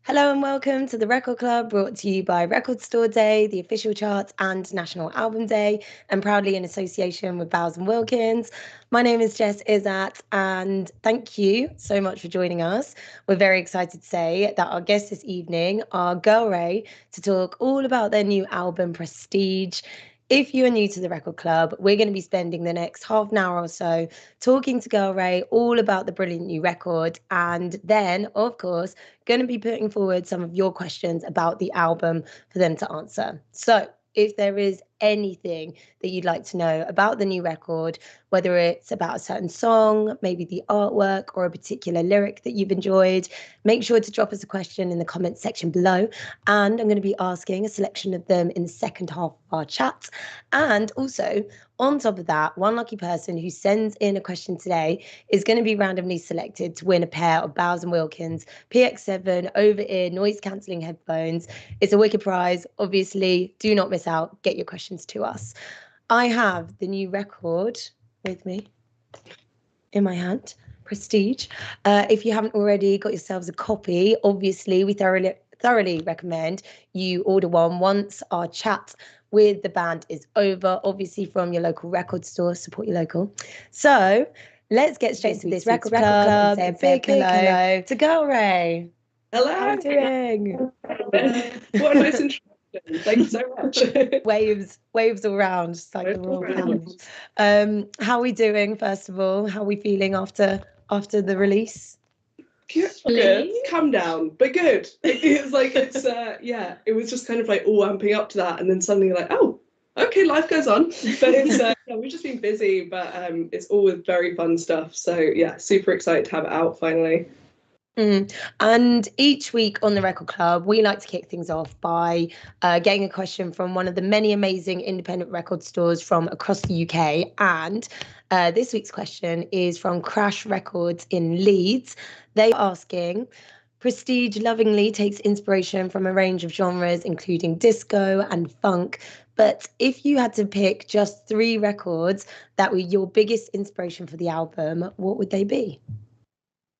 Hello and welcome to the Record Club, brought to you by Record Store Day, the official charts, and National Album Day, and proudly in association with Bowes and Wilkins. My name is Jess Izzat, and thank you so much for joining us. We're very excited to say that our guests this evening are Girl Ray to talk all about their new album, Prestige. If you are new to the Record Club, we're going to be spending the next half an hour or so talking to Girl Ray all about the brilliant new record, and then, of course, going to be putting forward some of your questions about the album for them to answer. So if there is anything that you'd like to know about the new record, whether it's about a certain song, maybe the artwork, or a particular lyric that you've enjoyed, make sure to drop us a question in the comments section below. And I'm going to be asking a selection of them in the second half of our chat. And also, on top of that, one lucky person who sends in a question today is going to be randomly selected to win a pair of Bowes & Wilkins PX7 over-ear noise-cancelling headphones. It's a wicked prize. Obviously, do not miss out. Get your questions to us. I have the new record with me in my hand, Prestige. If you haven't already got yourselves a copy, obviously, we thoroughly recommend you order one once our chat with the band is over, obviously from your local record store. Support your local. So let's get straight to this record club and say a big hello to Girl Ray. Hello. How are you doing? What a nice introduction. Thank you so much. Waves all around, just like the royal family. How are we doing, first of all? How are we feeling after the release? Good. Calm down, but good. It was just kind of like all amping up to that, and then suddenly you're like, oh, okay, life goes on. But it's we've just been busy, but it's all with very fun stuff. So yeah, super excited to have it out finally. And each week on the Record Club, we like to kick things off by getting a question from one of the many amazing independent record stores from across the UK. And this week's question is from Crash Records in Leeds. They are asking, Prestige lovingly takes inspiration from a range of genres, including disco and funk. But if you had to pick just 3 records that were your biggest inspiration for the album, what would they be?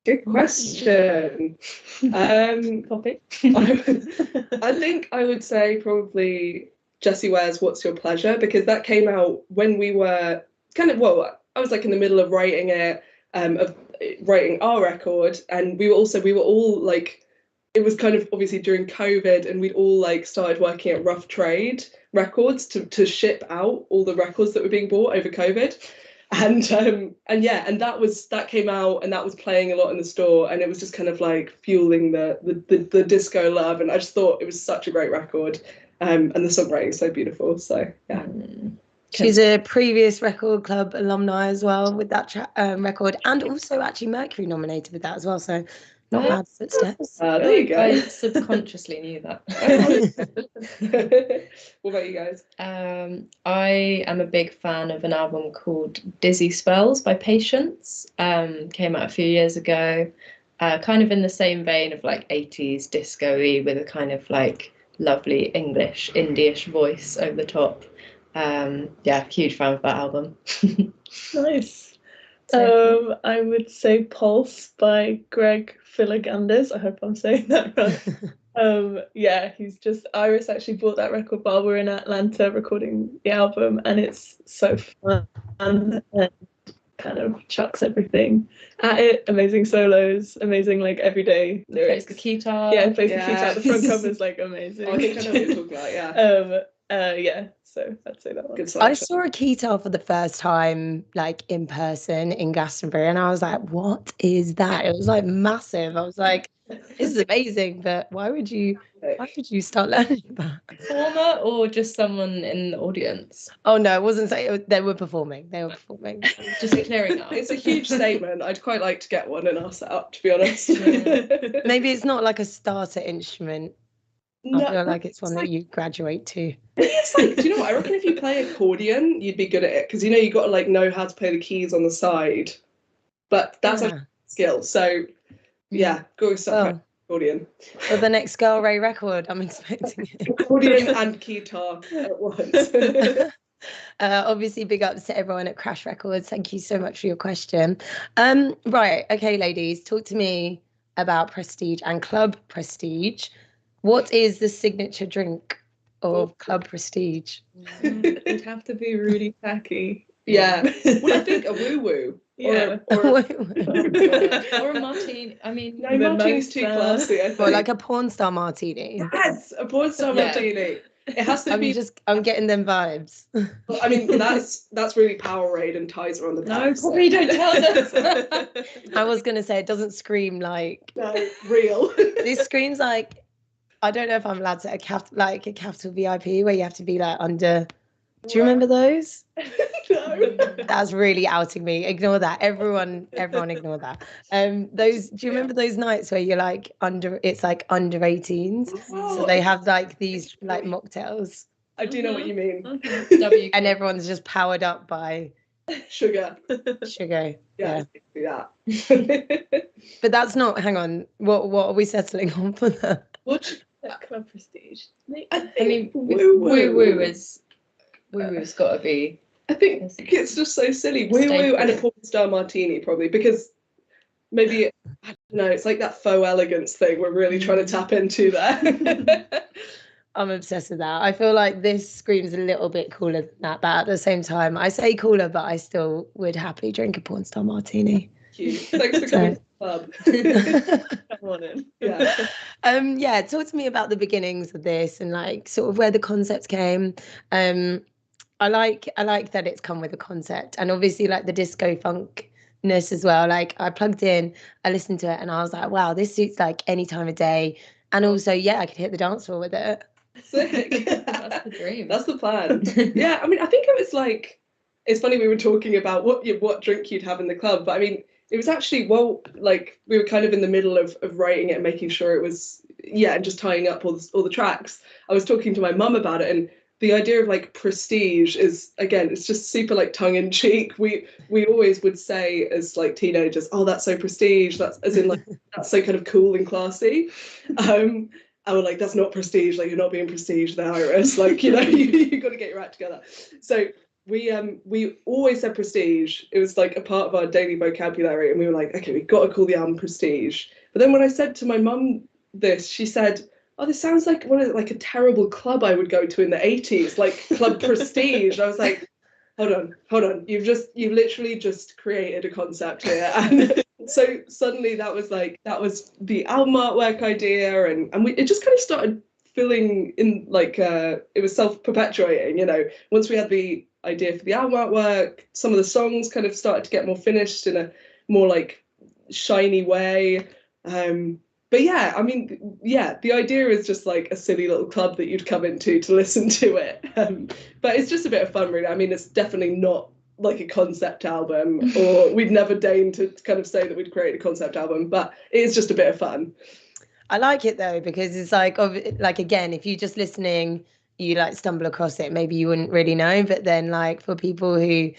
Good question. Topic. I think I would say probably Jessie Ware's What's Your Pleasure, because that came out when we were I was like in the middle of writing it, of writing our record, and we were all like, it was kind of obviously during COVID, and we'd all like started working at Rough Trade Records to ship out all the records that were being bought over COVID. And that came out, and that was playing a lot in the store, and it was just kind of like fueling the disco love, and I just thought it was such a great record, and the songwriting is so beautiful. So yeah. She's a previous Record Club alumni as well with that record, and also actually Mercury nominated with that as well. So not bad footsteps. There you go. I subconsciously knew that. What about you guys? I am a big fan of an album called Dizzy Spells by Patience. Came out a few years ago. Kind of in the same vein of like 80s disco-y, with a kind of like lovely English indie-ish voice over the top. Huge fan of that album. Nice. I would say Pulse by Greg Philoganders. I hope I'm saying that right. He's just, Iris actually bought that record while we were in Atlanta recording the album, and it's so fun and kind of chucks everything at it. Amazing solos, amazing like everyday lyrics. Plays the guitar. Yeah, plays the guitar. The front cover is like amazing. I think I know what you're talking about. Yeah. So I'd say that one. I saw a guitar for the first time, like in person in Glastonbury, and I was like, "What is that?" It was like massive. I was like, "This is amazing," but why would you start learning that? Performer or just someone in the audience? Oh no, it wasn't. They were performing. Just clearing up. It's a huge statement. I'd quite like to get one in our setup, to be honest. Maybe it's not like a starter instrument. I feel like it's one that you graduate to. It's like, do you know what? I reckon if you play accordion, you'd be good at it, because you got to like know how to play the keys on the side. But that's a skill. So yeah, go start accordion. For the next Girl Ray record, I'm expecting it. Accordion and guitar at once. Obviously, big ups to everyone at Crash Records. Thank you so much for your question. Right, okay, ladies, talk to me about Prestige and Club Prestige. What is the signature drink of Club Prestige? It'd have to be really tacky. Yeah. Well, I think a woo-woo. Yeah. Or Or a martini. I mean, no, The martini's too most, classy, I think. Or like a porn star martini. Yes, a porn star Yeah. martini. It has to be. I'm getting them vibes. I mean, that's really Powerade and Tizer on the back. no, probably don't tell them. I was gonna say it doesn't scream like No, real. this screams like I don't know if I'm allowed to a capital VIP where you have to be like under. Do you remember those? No. That's really outing me. Ignore that. Everyone ignore that. Those. Do you remember those nights where you're like under? It's like under 18s, so they have like these like mocktails, I do know what you mean. W. and everyone's just powered up by Sugar. sugar. Yeah, do that. But that's not. Hang on. What are we settling on for that? What? Club Prestige. I mean, woo-woo. woo-woo's got to be. I think it's just so silly. Woo-woo and a porn star martini, probably, because maybe, I don't know, it's like that faux elegance thing we're really trying to tap into there. I'm obsessed with that. I feel like this screams a little bit cooler than that, but at the same time, I say cooler, but I still would happily drink a porn star martini. Cute. Thanks for coming to the club. Come on in. Yeah. Yeah, talk to me about the beginnings of this and like sort of where the concept came. I like that it's come with a concept, and obviously like the disco funkness as well. Like I plugged in, I listened to it, and I was like, wow, this suits like any time of day. And also, yeah, I could hit the dance floor with it. Sick. That's the dream. That's the plan. Yeah, I mean, I think it was like, it's funny we were talking about what drink you'd have in the club, but I mean, it was actually, well, like we were kind of in the middle of writing it and making sure it was, yeah, and just tying up all the tracks. I was talking to my mum about it, and the idea of like prestige is, again, it's just super like tongue in cheek. We always would say as like teenagers, oh, that's so prestige. That's as in like that's so kind of cool and classy. And we're like, that's not prestige. Like you're not being prestige there, Iris. Like you got to get your act together. So we always said prestige. It was like a part of our daily vocabulary, and we were like, okay, we've got to call the album Prestige. But then when I said to my mum this, she said, oh, this sounds like like a terrible club I would go to in the 80s, like Club Prestige. I was like, hold on, you've literally just created a concept here. And so suddenly that was the album artwork idea, and it just kind of started filling in, like it was self-perpetuating, once we had the idea for the album artwork, some of the songs kind of started to get more finished in a more like shiny way. But yeah, I mean, yeah, the idea is just like a silly little club that you'd come into to listen to it. But it's just a bit of fun, really. I mean, it's definitely not like a concept album, or we'd never deigned to kind of say that we'd create a concept album, but it is just a bit of fun. I like it though, because it's like again, if you're just listening, you like stumble across it, maybe you wouldn't really know. But then like for people who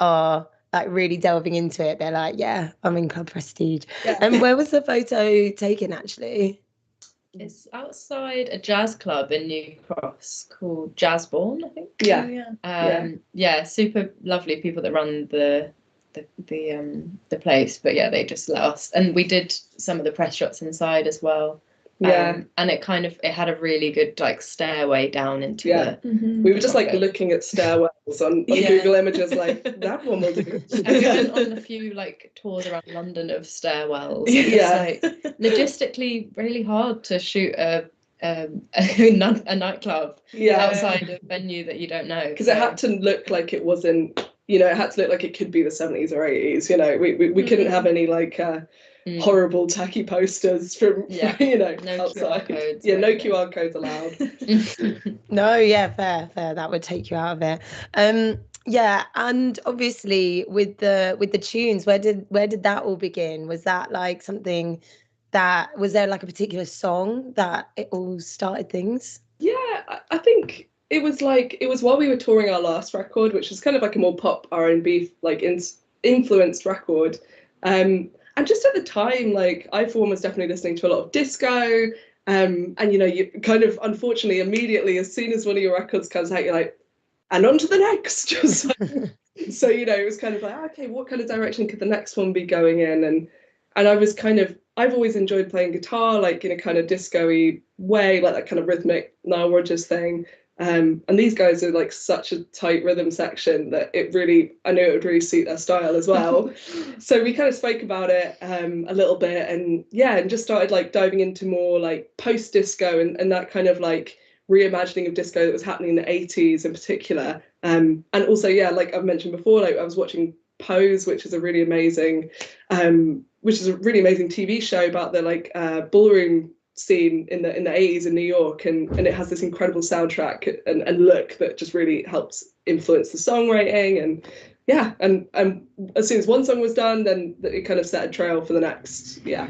are like really delving into it, they're like, yeah, I'm in Club Prestige. Yeah. And where was the photo taken actually? It's outside a jazz club in New Cross called Jazzborn, I think. Yeah. Yeah, super lovely people that run the place, but yeah, they just let us, and we did some of the press shots inside as well. Yeah. And it had a really good like stairway down into we were just like looking at stairwells on Google Images, like that one was good. And we went on a few like tours around London of stairwells. Yeah. It's like logistically really hard to shoot a nightclub outside a venue that you don't know, because it had to look like it wasn't, it had to look like it could be the 70s or 80s. We couldn't have any like horrible tacky posters from no outside. QR codes, no QR codes allowed. No, yeah, fair, that would take you out of it. Yeah, and obviously with the tunes, where did that all begin? Was that like something that, was there like a particular song that it all started things? Yeah, I think it was while we were touring our last record, which is kind of like a more pop R&B like influenced record. And just at the time, like I for one was definitely listening to a lot of disco. And you kind of, unfortunately, immediately as soon as one of your records comes out, you're like, and on to the next. Just so it was kind of like, okay, what kind of direction could the next one be going in? And I was kind of I've always enjoyed playing guitar, like in a kind of disco-y way, like that kind of rhythmic Nile Rodgers thing. And these guys are like such a tight rhythm section that I knew it would really suit their style as well. So we kind of spoke about it a little bit, and yeah, and just started like diving into more like post disco and that kind of like reimagining of disco that was happening in the 80s in particular. And also, yeah, like I've mentioned before, like I was watching Pose, which is a really amazing TV show about the like ballroom scene in the 80s in New York, and it has this incredible soundtrack and look that just really helps influence the songwriting. And yeah, and as soon as one song was done, then it kind of set a trail for the next. Yeah.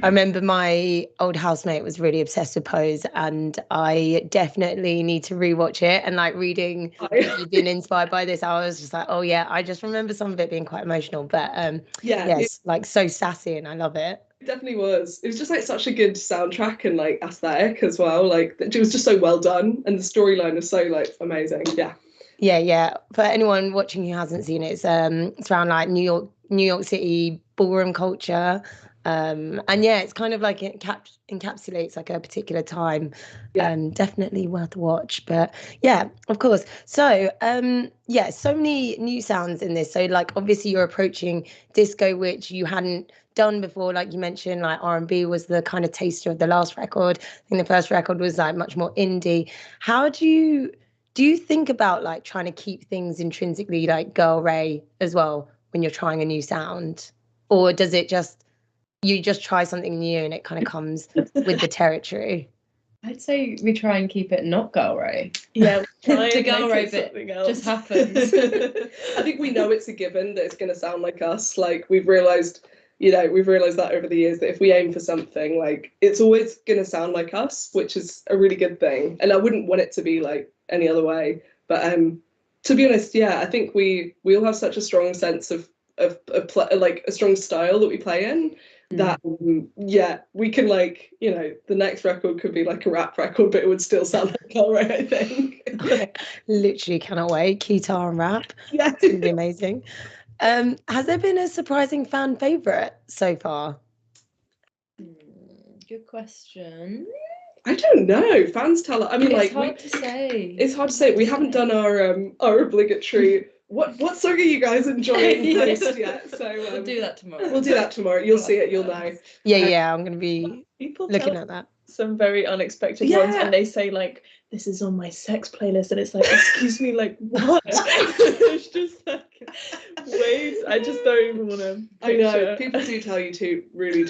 I remember my old housemate was really obsessed with Pose, and I definitely need to rewatch it. And like reading you've been inspired by this, I was just like, oh yeah, I just remember some of it being quite emotional, but yeah, it's like so sassy and I love it. It definitely was. It was just like such a good soundtrack and like aesthetic as well. Like it was just so well done, and the storyline was so like amazing. Yeah. Yeah. For anyone watching who hasn't seen it, it's around like New York City ballroom culture. And yeah, it's kind of like it encapsulates like a particular time. Yeah. Definitely worth a watch. But yeah, of course. So yeah, so many new sounds in this. So like obviously you're approaching disco, which you hadn't done before. Like you mentioned, like R&B was the kind of taster of the last record. I think the first record was like much more indie. How do you think about like trying to keep things intrinsically like Girl Ray as well when you're trying a new sound? Or does it just, you just try something new and it kind of comes with the territory? I'd say we try and keep it not Girl Ray. Yeah, the Girl Ray bit just happens. I think we know it's a given that it's going to sound like us. Like we've realised that over the years that if we aim for something, like it's always going to sound like us, which is a really good thing. And I wouldn't want it to be like any other way. But to be honest, yeah, I think we all have such a strong sense of like a strong style that we play in that yeah, we can like, you know, the next record could be like a rap record, but it would still sound like Girl Ray, I think. Literally cannot wait. Guitar and rap. Yeah. It's gonna be amazing. Has there been a surprising fan favourite so far? Good question. I don't know. Fans tell us. I mean, it's hard to say. It's hard to say. We haven't done our obligatory. What song are you guys enjoying most yet? So we'll do that tomorrow. We'll do that tomorrow. You'll see it. You'll know. Yeah. I'm gonna be looking at that. Some very unexpected ones, and they say like, "This is on my sex playlist," and it's like, "Excuse me, like what?" It's just like ways. I just don't even want to. I know people do tell you too many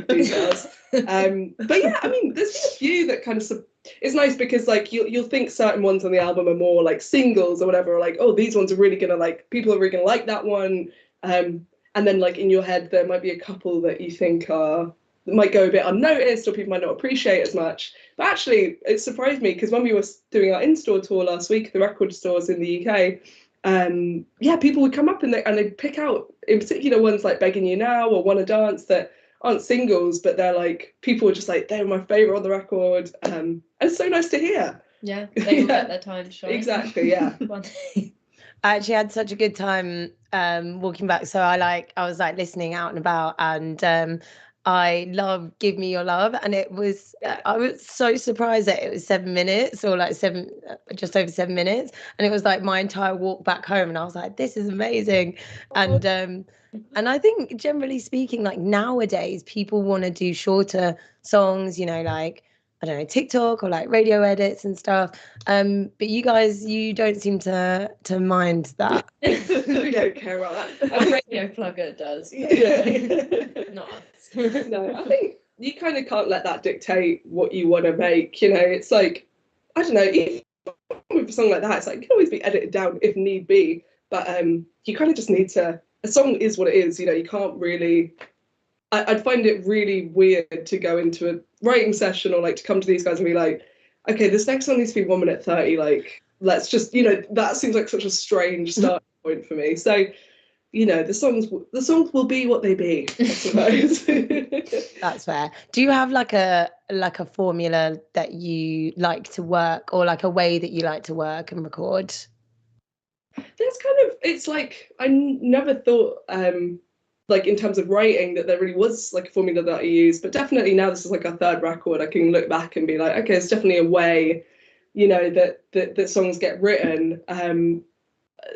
details. But yeah, I mean, there's been a few that kind of. It's nice because like you'll think certain ones on the album are more like singles or whatever, or like, oh, these ones are really gonna like, people are really gonna like that one. And then like in your head there might be a couple that you think might go a bit unnoticed or people might not appreciate as much. But actually it surprised me because when we were doing our in-store tour last week, the record stores in the UK, yeah, people would come up and they'd pick out in particular ones like Begging You Now or Wanna Dance that aren't singles, but they're like, people were just like, they were my favourite on the record. And it's so nice to hear. Yeah, they will get their time to shine. Exactly, yeah. I actually had such a good time walking back. So I was like listening out and about, and I love Give Me Your Love, and it was I was so surprised that it was 7 minutes or like just over 7 minutes, and it was like my entire walk back home, and I was like, this is amazing. And I think generally speaking, like nowadays people want to do shorter songs, you know, like I don't know, TikTok or like radio edits and stuff. But you guys, you don't seem to mind that. We don't care about that. A radio plugger does. Yeah. Not us. No, I think you kind of can't let that dictate what you want to make. You know, it's like, I don't know, even with a song like that, it's like it can always be edited down if need be. But you kind of just need to. A song is what it is. You know, you can't really. I'd find it really weird to go into a writing session or like to come to these guys and be like, okay, this next song needs to be 1 minute 30. Like, let's just, you know, that seems like such a strange starting point for me. So, you know, the songs will be what they be, I suppose. That's fair. Do you have like a formula that you like to work, or like a way that you like to work and record? There's kind of, it's like I never thought like in terms of writing, that there really was like a formula that I used. But definitely now this is like our third record, I can look back and be like, okay, it's definitely a way, you know, that songs get written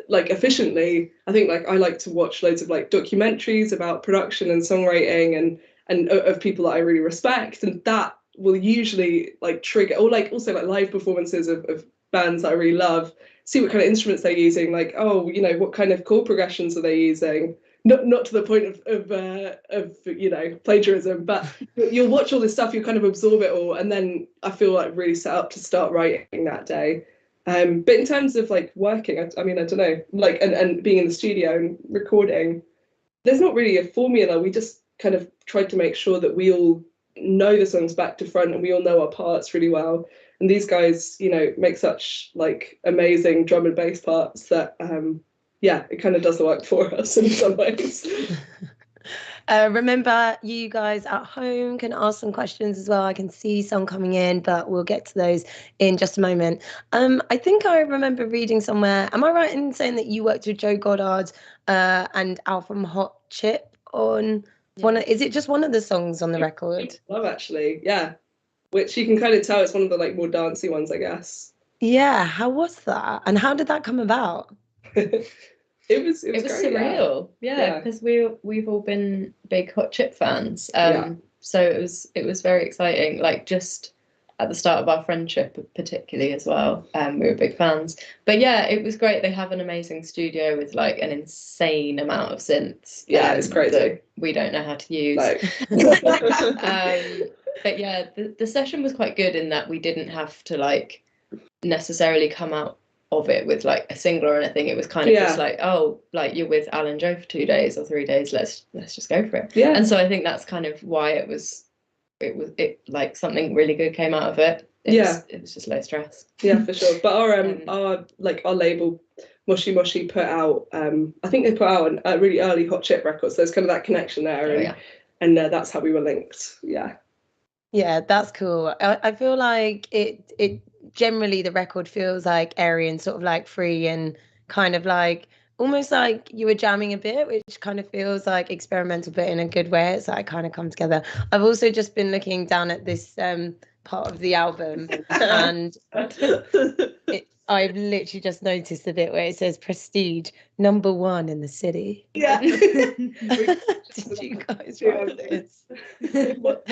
like efficiently. I think like I like to watch loads of like documentaries about production and songwriting and of people that I really respect, and that will usually like trigger, or like also like live performances of bands that I really love, see what kind of instruments they're using, like, oh, you know, what kind of chord progressions are they using, not to the point of you know, plagiarism, but you'll watch all this stuff, you kind of absorb it all, and then I feel like really set up to start writing that day. But in terms of like working, I mean, I don't know, like, and being in the studio and recording, there's not really a formula. We just kind of tried to make sure that we all know the songs back to front and we all know our parts really well. And these guys, you know, make such like amazing drum and bass parts that, yeah, it kind of does the work for us in some ways. Remember, you guys at home can ask some questions as well. I can see some coming in, but we'll get to those in just a moment. I think I remember reading somewhere, am I right in saying that you worked with Joe Goddard and Alfred Hot Chip on one of, is it just one of the songs on the record? Love, actually, yeah. Which you can kind of tell it's one of the like more dancey ones, I guess. Yeah, how was that? And how did that come about? It was It was great, surreal, yeah, because we've all been big Hot Chip fans. So it was very exciting. Like just at the start of our friendship, particularly as well, we were big fans. But yeah, it was great. They have an amazing studio with like an insane amount of synths. Yeah, it's crazy. That we don't know how to use. But yeah, the session was quite good in that we didn't have to like necessarily come out of it with like a single or anything. It was kind of just like, oh, like you're with Alan Joe for 2 days or 3 days, let's just go for it. And so I think that's kind of why it was like something really good came out of it. It was just low stress. Yeah, for sure. But our label Moshi Moshi put out, I think they put out a really early Hot Chip record, so there's kind of that connection there, and that's how we were linked. Yeah, that's cool. I feel like it generally the record feels like airy and sort of like free and kind of like almost like you were jamming a bit, which kind of feels like experimental but in a good way. It's like kind of come together. I've also just been looking down at this part of the album and I've literally just noticed the bit where it says Prestige #1 in the city. Yeah. Did you guys write this? What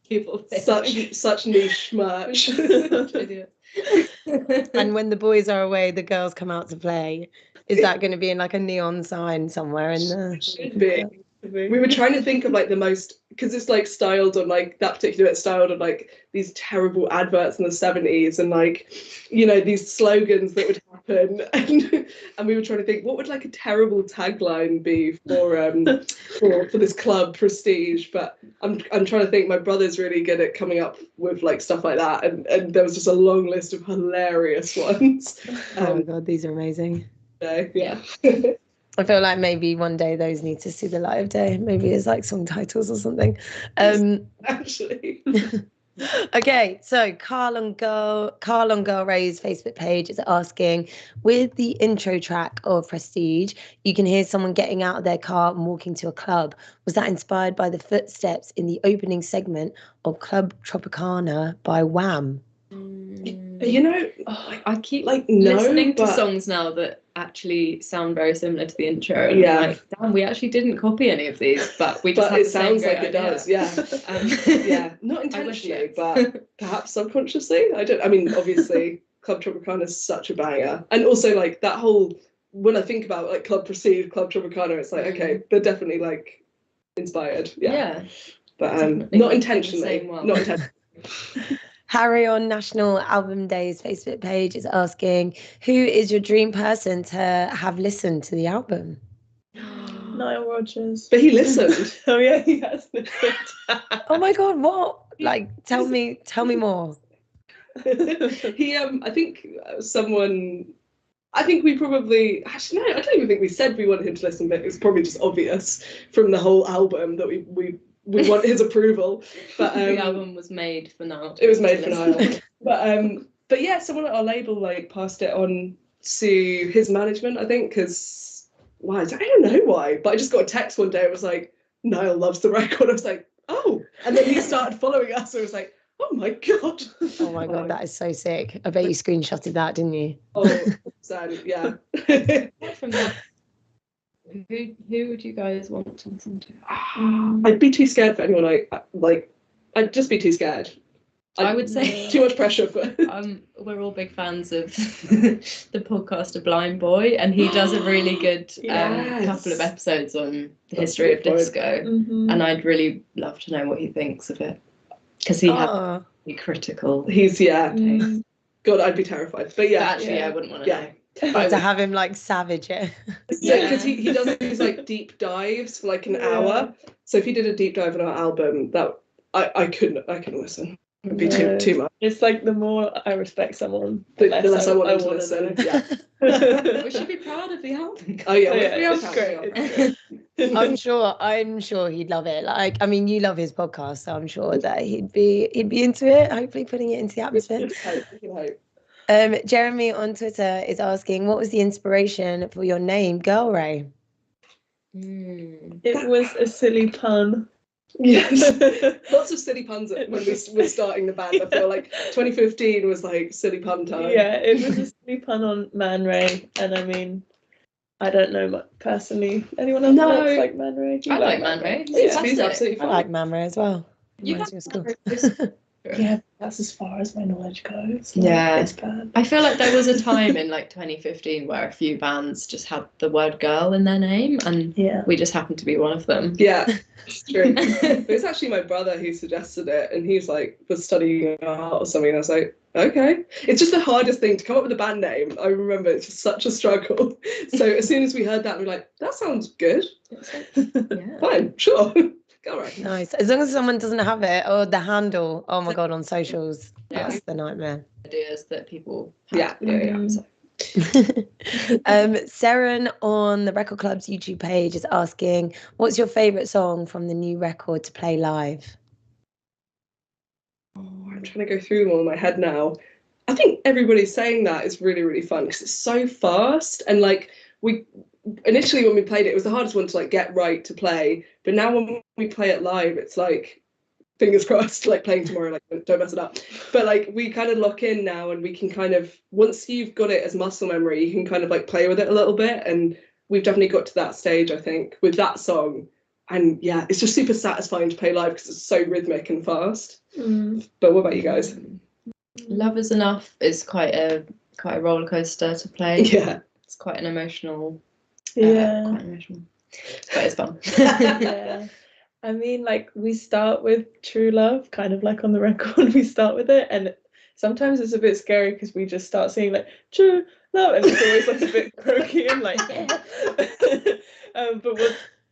people think? Such niche merch. And when the boys are away, the girls come out to play. Is that going to be in like a neon sign somewhere in the? Should be. We were trying to think of like the most, because it's like styled on like that particular bit styled on like these terrible adverts in the 70s and like, you know, these slogans that would happen, and we were trying to think what would like a terrible tagline be for this club Prestige. But I'm trying to think. My brother's really good at coming up with like stuff like that, and there was just a long list of hilarious ones. Oh my god, these are amazing. Yeah. I feel like maybe one day those need to see the light of day. Maybe it's like song titles or something. Actually. Okay, so Carl on Girl Ray's Facebook page is asking, with the intro track of Prestige, you can hear someone getting out of their car and walking to a club. Was that inspired by the footsteps in the opening segment of Club Tropicana by Wham? You know, I keep like listening to songs now that actually sound very similar to the intro. And I'm like, damn, we actually didn't copy any of these, but we just but had it the same sounds like idea. it does, yeah. Not intentionally, but perhaps subconsciously. I mean, obviously Club Tropicana is such a banger, and also like that whole, when I think about like Club Prestige, Club Tropicana, it's like okay, they're definitely like inspired, but not intentionally. Harry on National Album Day's Facebook page is asking, who is your dream person to have listened to the album? Nile Rodgers. But he listened. Oh yeah, he has listened. Oh my god, what? Like, tell me more. He I think we probably, actually no, I don't even think we said we wanted him to listen, but it's probably just obvious from the whole album that we want his approval. But the album was made for Niall. It was made for Niall. But yeah, someone at our label like passed it on to his management, I think, because why? I don't know why, but I just got a text one day. It was like, Niall loves the record. I was like, oh, and then he started following us. So I was like, oh my god. Oh my god, that is so sick. I bet you screenshotted that, didn't you? Oh, yeah. Apart from that, who would you guys want to listen to? I'd be too scared for anyone. I'd just be too scared. I would say too much pressure for. We're all big fans of the podcaster Blind Boy, and he does a really good Yes. couple of episodes on the history of disco, and I'd really love to know what he thinks of it, because he has to be critical. He's God, I'd be terrified. But yeah, But actually, I wouldn't want to know. But to have him like savage it. Because he does these like deep dives for like an hour. So if he did a deep dive on our album, that I couldn't listen. It'd be too much. It's like the more I respect someone, the less I want to listen. Yeah. We should be proud of the album. Oh yeah, it's great. I'm sure he'd love it. Like, I mean, you love his podcast, so I'm sure that he'd be into it. Hopefully, putting it into the atmosphere. Hope. Jeremy on Twitter is asking, what was the inspiration for your name, Girl Ray? It was a silly pun. Yes, lots of silly puns when we were starting the band. I feel like 2015 was like silly pun time. Yeah, it was a silly pun on Man Ray, and I mean, I don't know much personally. Anyone else like Man Ray? I like Man Ray. He's absolutely I fine. like Man Ray as well. You Reminds me of school. Yeah, that's as far as my knowledge goes. Yeah. It's bad. I feel like there was a time in like 2015 where a few bands just had the word girl in their name, and we just happened to be one of them. Yeah, it's true. It was actually my brother who suggested it, and he's like, was studying art or something, and I was like, okay. It's just the hardest thing to come up with a band name. I remember it's just such a struggle. So as soon as we heard that, we were like, that sounds good. Fine, sure. Go right. Nice. As long as someone doesn't have it or the handle, oh my god, on socials, that's the nightmare. Ideas that people have. So. Seren on the Record Club's YouTube page is asking, what's your favourite song from the new record to play live? Oh, I'm trying to go through them all in my head now. I think everybody's saying that is really, really fun because it's so fast, and like initially when we played it was the hardest one to like get right to play, but now when we play it live, it's like fingers crossed, like playing tomorrow, like don't mess it up. But like we kind of lock in now, and we can kind of, once you've got it as muscle memory, you can kind of like play with it a little bit, and we've definitely got to that stage, I think, with that song. And yeah, it's just super satisfying to play live because it's so rhythmic and fast. But what about you guys? Love Is Enough is quite a roller coaster to play. Yeah, it's quite an emotional. Quite emotional, but it's fun. Yeah. I mean, like, we start with True Love, kind of like on the record, we start with it, and sometimes it's a bit scary because we just start singing like True Love, and it's always like a bit croaky and like but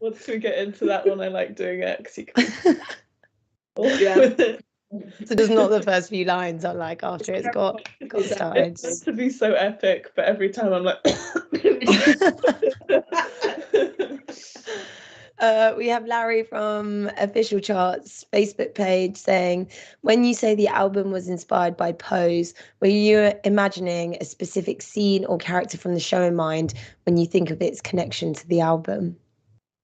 once we get into that one, I like doing it because you can So just not the first few lines are like after it's got started. It's meant to be so epic, but every time I'm like we have Larry from Official Charts Facebook page saying, when you say the album was inspired by Pose, were you imagining a specific scene or character from the show in mind when you think of its connection to the album?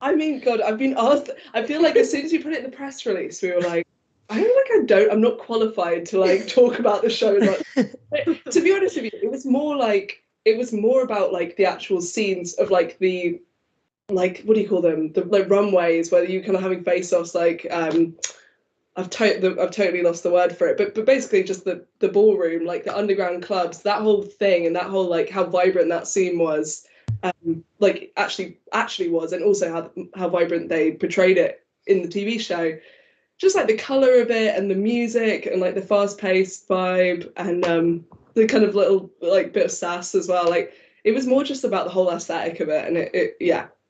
I mean, God, I've been asked. I feel like as soon as you put it in the press release, we were like, I'm not qualified to like talk about the show. To be honest with you, it was more about like the actual scenes of like the, like, what do you call them? The like runways where you kind of having face-offs, like I've totally lost the word for it, but basically just the ballroom, like the underground clubs, that whole thing, and that whole like how vibrant that scene was, like actually was, and also how vibrant they portrayed it in the TV show. Just like the color of it and the music and like the fast-paced vibe and the kind of little like bit of sass as well. Like it was more just about the whole aesthetic of it, and it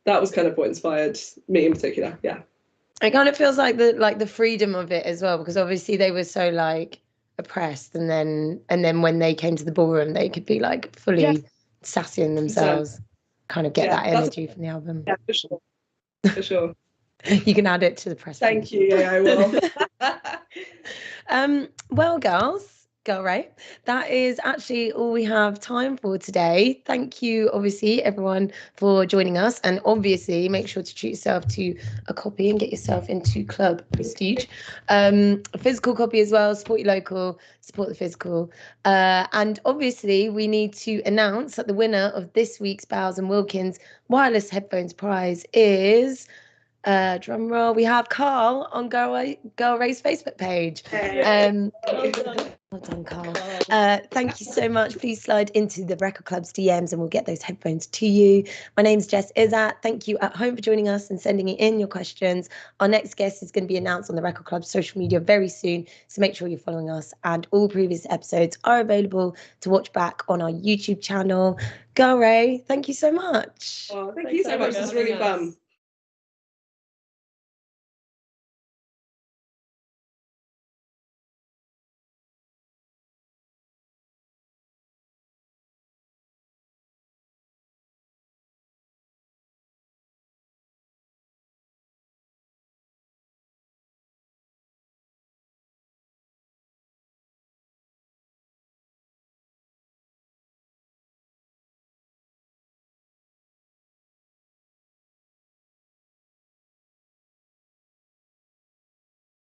that was kind of what inspired me in particular. Yeah. It kind of feels like the freedom of it as well, because obviously they were so like oppressed, and then when they came to the ballroom, they could be like fully sassy in themselves. Kind of get that energy from the album. Yeah, for sure. For sure. You can add it to the press. Thank you. Yeah, I will. Well, girls, Go right. That is actually all we have time for today. Thank you, obviously, everyone, for joining us. And obviously, make sure to treat yourself to a copy and get yourself into Club Prestige. A physical copy as well. Support your local, support the physical. And obviously, we need to announce that the winner of this week's Bowes and Wilkins wireless headphones prize is. Drum roll. We have Carl on Girl Ray's Facebook page. Well done, Carl. Thank you so much. Please slide into the Record Club's DMs and we'll get those headphones to you. My name's Jess Izzat. Thank you at home for joining us and sending in your questions. Our next guest is going to be announced on the Record Club's social media very soon, so make sure you're following us. And all previous episodes are available to watch back on our YouTube channel. Girl Ray, thank you so much. Oh, thank you so much. This was really fun.